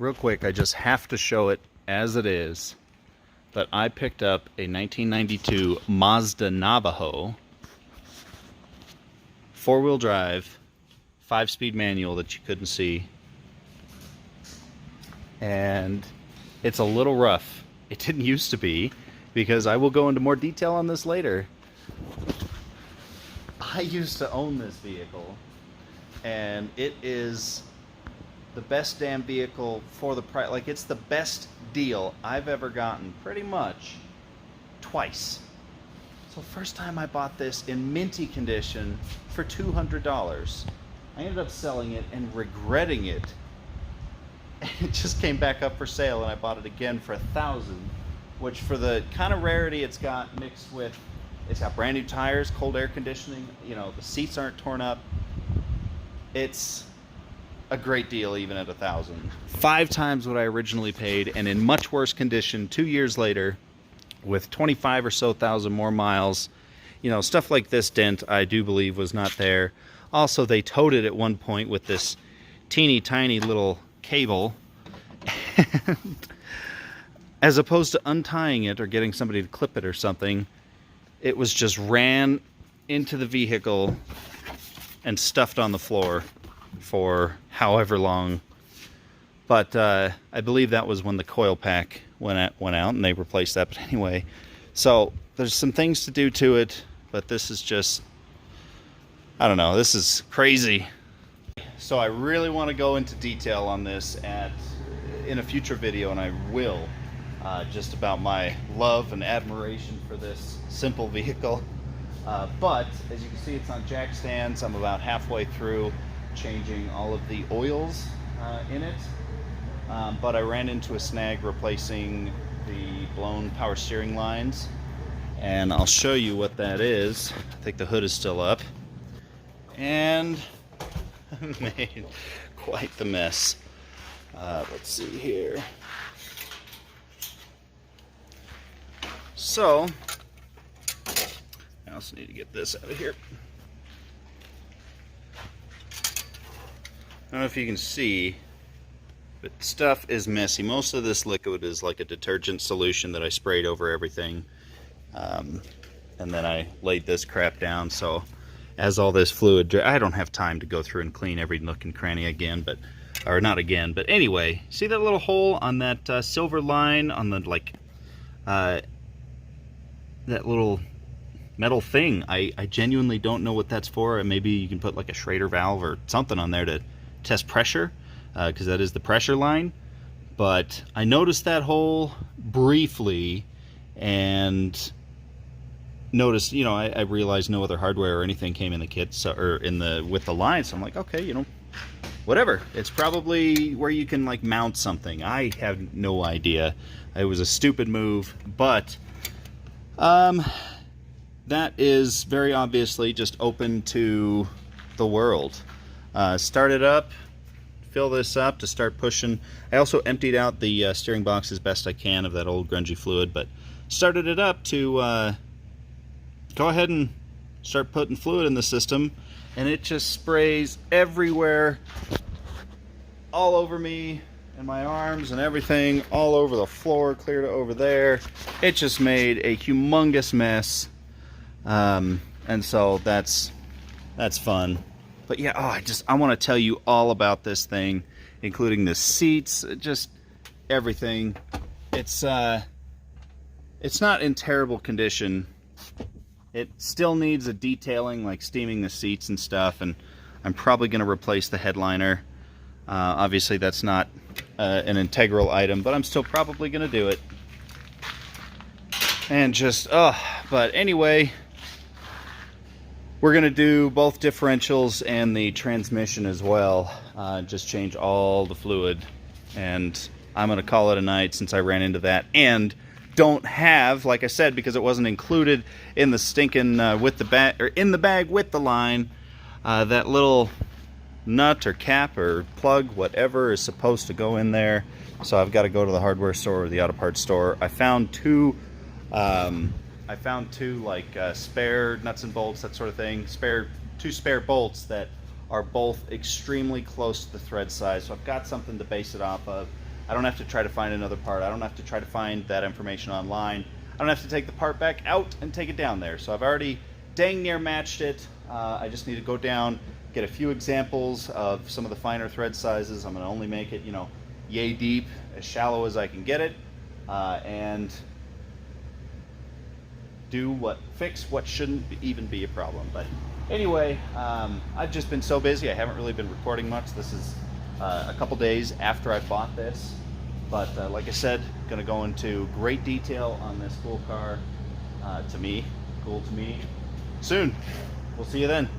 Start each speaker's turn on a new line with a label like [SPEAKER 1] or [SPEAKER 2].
[SPEAKER 1] real quick, I just have to show it as it is, that I picked up a 1992 Mazda Navajo, 4-wheel drive, 5-speed manual that you couldn't see. And it's a little rough. It didn't used to be, because I will go into more detail on this later. I used to own this vehicle, and it is the best damn vehicle for the price. Like, it's the best deal I've ever gotten, pretty much twice. So first time I bought this in minty condition for $200. I ended up selling it and regretting it. It just came back up for sale, and I bought it again for $1,000, which, for the kind of rarity it's got, mixed with, it's got brand new tires, cold air conditioning, you know, the seats aren't torn up. It's a great deal even at $1,000. 5 times what I originally paid, and in much worse condition 2 years later, with 25 or so thousand more miles. You know, stuff like this dent, I do believe, was not there. Also, they towed it at one point with this teeny tiny little cable. As opposed to untying it or getting somebody to clip it or something, it was just ran into the vehicle and stuffed on the floor for however long. But I believe that was when the coil pack went out, and they replaced that. But anyway, so there's some things to do to it, but this is just, I don't know, this is crazy. So I really want to go into detail on this in a future video, and I will, just about my love and admiration for this simple vehicle. But as you can see, it's on jack stands. I'm about halfway through changing all of the oils in it. But I ran into a snag replacing the blown power steering lines, and I'll show you what that is. I think the hood is still up, and made quite the mess. Let's see here. So I also need to get this out of here. I don't know if you can see, but stuff is messy. Most of this liquid is like a detergent solution that I sprayed over everything. And then I laid this crap down. So as all this fluid, I don't have time to go through and clean every nook and cranny again, or not again, but anyway, see that little hole on that silver line on the, like, that little metal thing? I genuinely don't know what that's for. Maybe you can put like a Schrader valve or something on there to test pressure, because that is the pressure line. But I noticed that hole briefly, and noticed, you know, I realized no other hardware or anything came in the kit, so, or with the line. So I'm like, okay, you know, whatever. It's probably where you can like mount something. I have no idea. It was a stupid move, but that is very obviously just open to the world. Start it up, fill this up to start pushing. I also emptied out the steering box as best I can of that old grungy fluid, but started it up to go ahead and start putting fluid in the system, and it just sprays everywhere, all over me and my arms and everything, all over the floor, clear to over there. It just made a humongous mess, and so that's fun. But yeah, I want to tell you all about this thing, including the seats, just everything. It's not in terrible condition. It still needs a detailing, like steaming the seats and stuff, and I'm probably going to replace the headliner. Obviously that's not an integral item, but I'm still probably going to do it. And just, but anyway, we're going to do both differentials and the transmission as well. Just change all the fluid, and I'm going to call it a night since I ran into that. And don't have, like I said, because it wasn't included in the stinking with the bag, or in the bag with the line, that little nut or cap or plug, whatever is supposed to go in there. So I've got to go to the hardware store or the auto parts store. I found two like spare nuts and bolts, that sort of thing. Two spare bolts that are both extremely close to the thread size. So I've got something to base it off of. I don't have to try to find another part. I don't have to try to find that information online. I don't have to take the part back out and take it down there. So I've already dang near matched it. I just need to go down, get a few examples of some of the finer thread sizes. I'm going to only make it, you know, yay deep, as shallow as I can get it, and fix what shouldn't even be a problem. But anyway, I've just been so busy. I haven't really been recording much. This is a couple days after I bought this, but like I said, going to go into great detail on this cool car. Cool to me soon. We'll see you then.